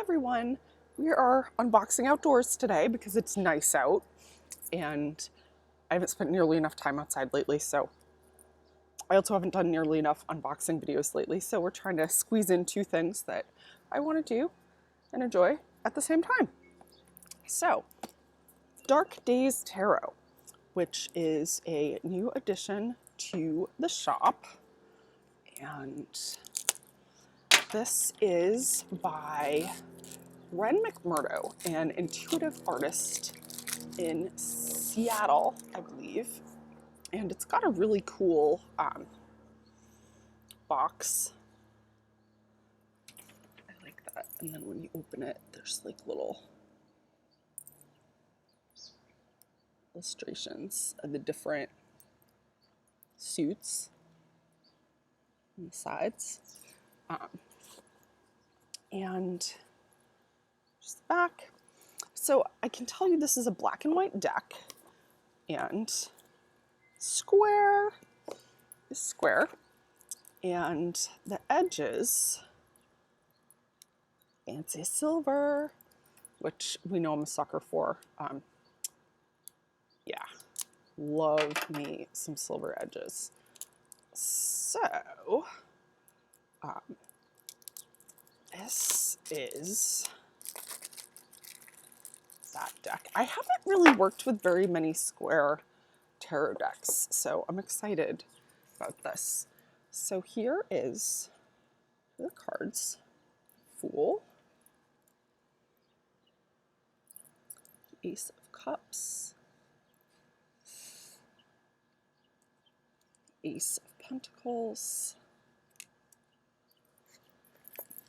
everyone. We are unboxing outdoors today because it's nice out and I haven't spent nearly enough time outside lately, so I also haven't done nearly enough unboxing videos lately, so we're trying to squeeze in two things that I want to do and enjoy at the same time. So, Dark Days Tarot, which is a new addition to the shop, and this is by Ren McMurdo, an intuitive artist in Seattle, I believe. And it's got a really cool box. I like that. And then when you open it, there's like little illustrations of the different suits on the sides. And just the back. So I can tell you this is a black and white deck, and square is square, and the edges, fancy silver, which we know I'm a sucker for. Yeah, love me some silver edges. So, this is that deck. I haven't really worked with very many square tarot decks, so I'm excited about this. So here is the cards. Fool, Ace of Cups, Ace of Pentacles,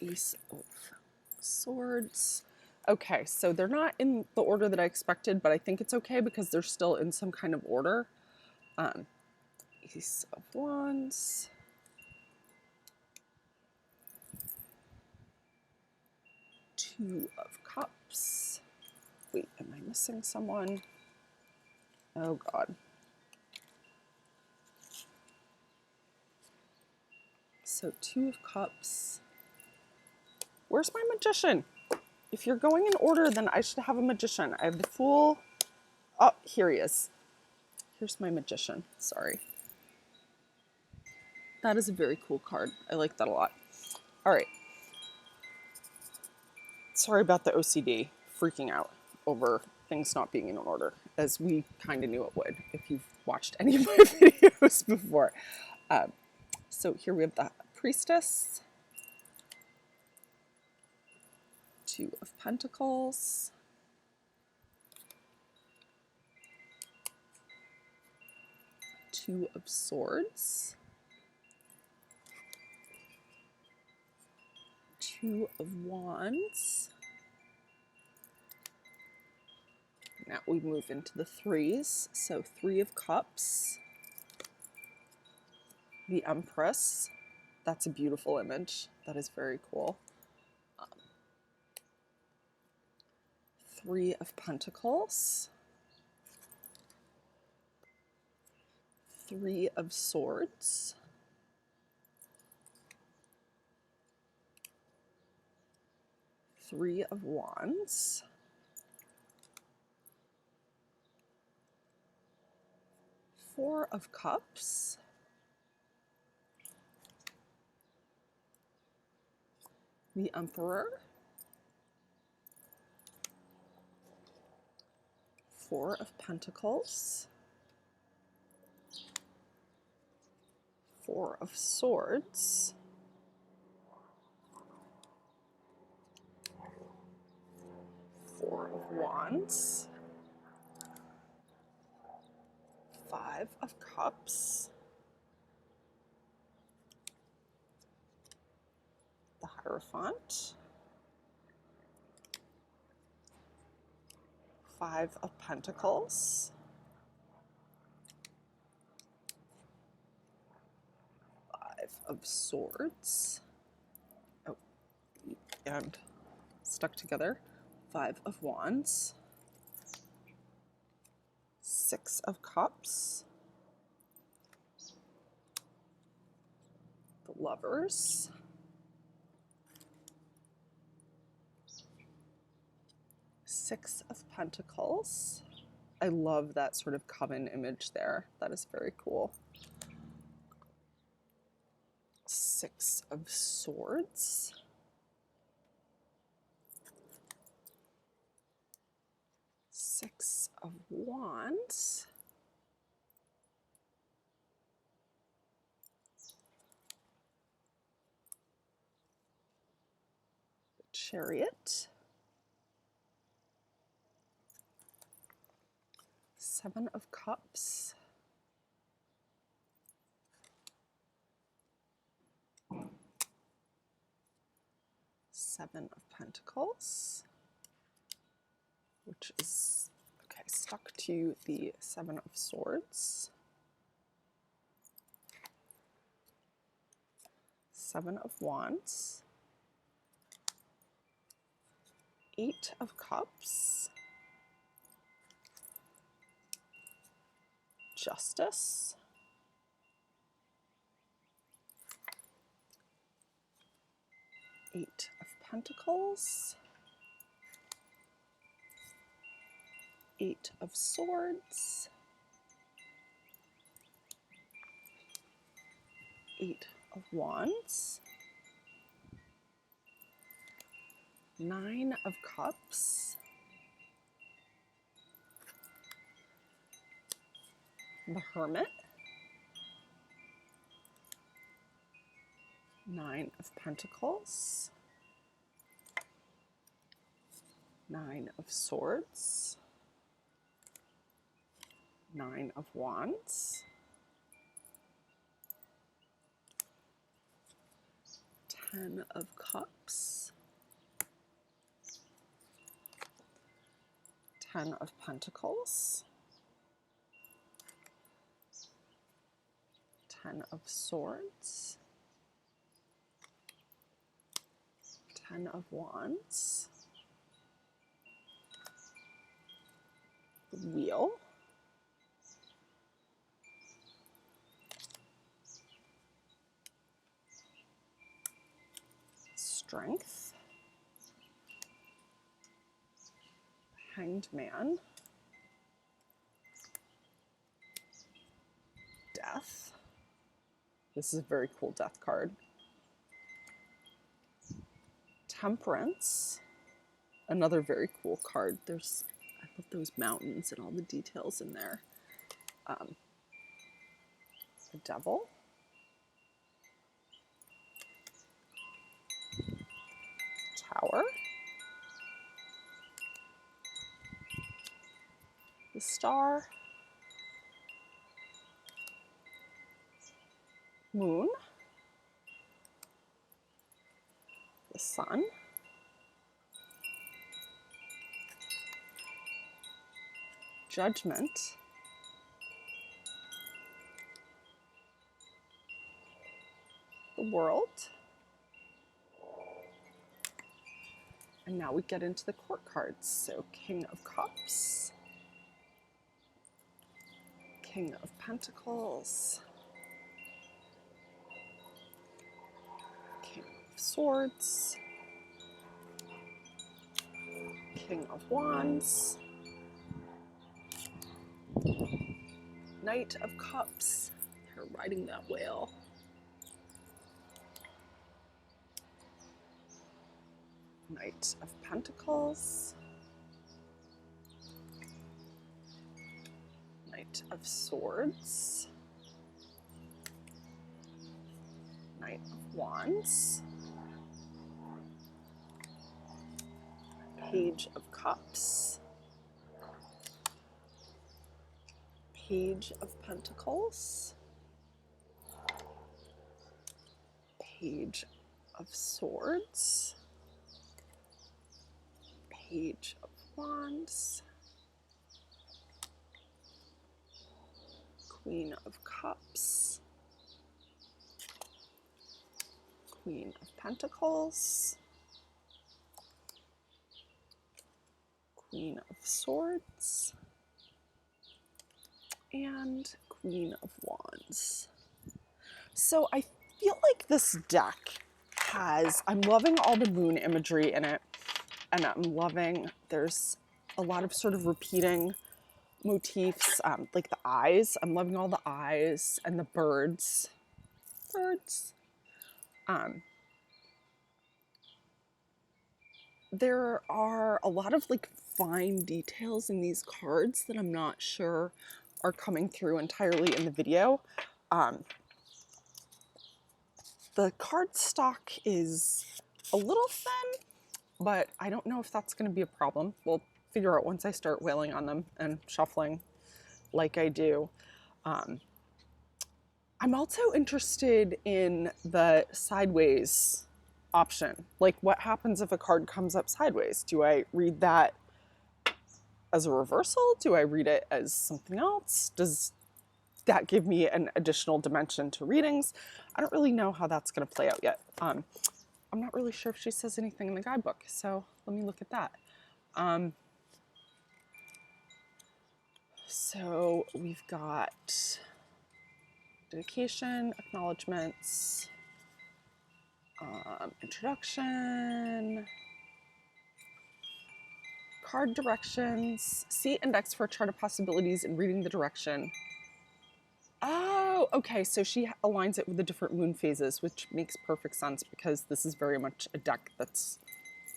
Ace of Swords. Okay, so they're not in the order that I expected, but I think it's okay because they're still in some kind of order. Ace of Wands, Two of Cups. Wait, am I missing someone? Oh God. So Two of Cups. Where's my Magician? If you're going in order, then I should have a Magician. I have the Fool. Oh, here he is. Here's my Magician. Sorry. That is a very cool card. I like that a lot. All right. Sorry about the OCD freaking out over things not being in order, as we kind of knew it would if you've watched any of my videos before. So here we have the Priestess, Two of Pentacles, Two of Swords, Two of Wands. Now we move into the threes. So Three of Cups, the Empress. That's a beautiful image. That is very cool. Three of Pentacles, Three of Swords, Three of Wands, Four of Cups, the Emperor, Four of Pentacles, Four of Swords, Four of Wands, Five of Cups, the Hierophant, Five of Pentacles, Five of Swords, oh, and stuck together, Five of Wands, Six of Cups, the Lovers, Six of Pentacles. I love that sort of coven image there. That is very cool. Six of Swords. Six of Wands. The Chariot. Seven of Cups. Seven of Pentacles, which is, okay, stuck to the Seven of Swords. Seven of Wands. Eight of Cups. Justice. Eight of Pentacles. Eight of Swords. Eight of Wands. Nine of Cups. The Hermit. Nine of Pentacles. Nine of Swords. Nine of Wands. 10 of Cups. 10 of Pentacles. 10 of Swords. 10 of Wands. The Wheel. Strength. Hanged Man. Death. This is a very cool death card. Temperance. Another very cool card. I love those mountains and all the details in there. The Devil. Tower. The Star. Moon. The Sun. Judgment. The World. And now we get into the court cards. So King of Cups. King of Pentacles. King of Swords. King of Wands. Knight of Cups. They're riding that whale. Knight of Pentacles. Knight of Swords. Knight of Wands. Page of Cups. Page of Pentacles. Page of Swords. Page of Wands. Queen of Cups. Queen of Pentacles. Queen of Swords. And Queen of Wands. So I feel like this deck I'm loving all the moon imagery in it. And I'm loving, there's a lot of sort of repeating motifs, like the eyes. I'm loving all the eyes and the birds. There are a lot of like fine details in these cards that I'm not sure are coming through entirely in the video. The card stock is a little thin, but I don't know if that's going to be a problem. We'll figure out once I start wailing on them and shuffling like I do. I'm also interested in the sideways option. Like, what happens if a card comes up sideways? Do I read that as a reversal? Do I read it as something else? Does that give me an additional dimension to readings? I don't really know how that's going to play out yet. I'm not really sure if she says anything in the guidebook, so let me look at that. So we've got dedication, acknowledgements, introduction, card directions, see index for a chart of possibilities and reading the direction. Oh, okay, so she aligns it with the different moon phases, which makes perfect sense because this is very much a deck that's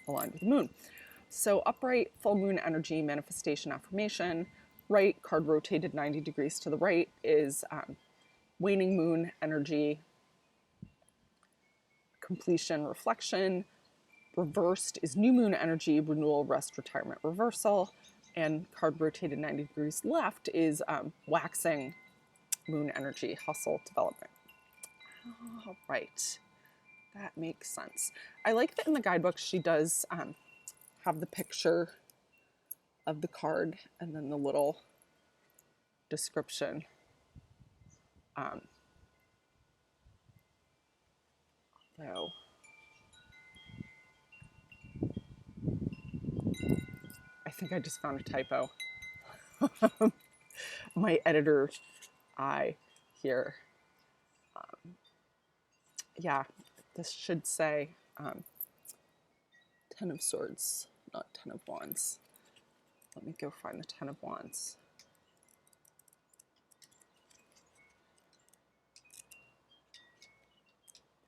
aligned with the moon. So upright, full moon energy, manifestation, affirmation. Right, card rotated 90 degrees to the right, is waning moon energy, completion, reflection. Reversed is new moon energy, renewal, rest, retirement, reversal. And card rotated 90 degrees left is waxing moon energy, hustle, development. All right, that makes sense. I like that in the guidebook she does have the picture of the card and then the little description. Though I think I just found a typo. My editor's eye here. Yeah, this should say 10 of Swords, not 10 of Wands. Let me go find the 10 of Wands.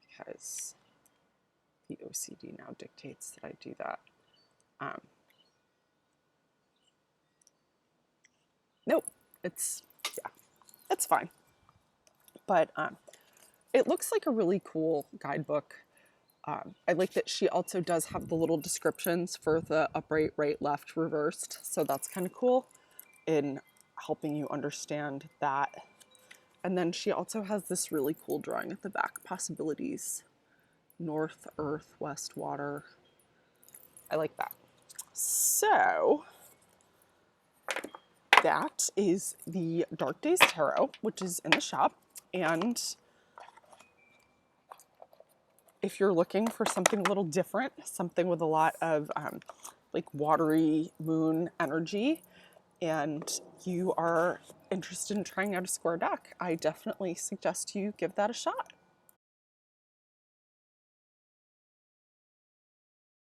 Because the OCD now dictates that I do that. Nope, it's fine. But it looks like a really cool guidebook. I like that she also does have the little descriptions for the upright, right, left, reversed. So that's kind of cool in helping you understand that. And then she also has this really cool drawing at the back, possibilities. North, earth, west, water. I like that. So that is the Dark Days Tarot, which is in the shop. And if you're looking for something a little different, something with a lot of like watery moon energy, and you are interested in trying out a square deck, I definitely suggest you give that a shot.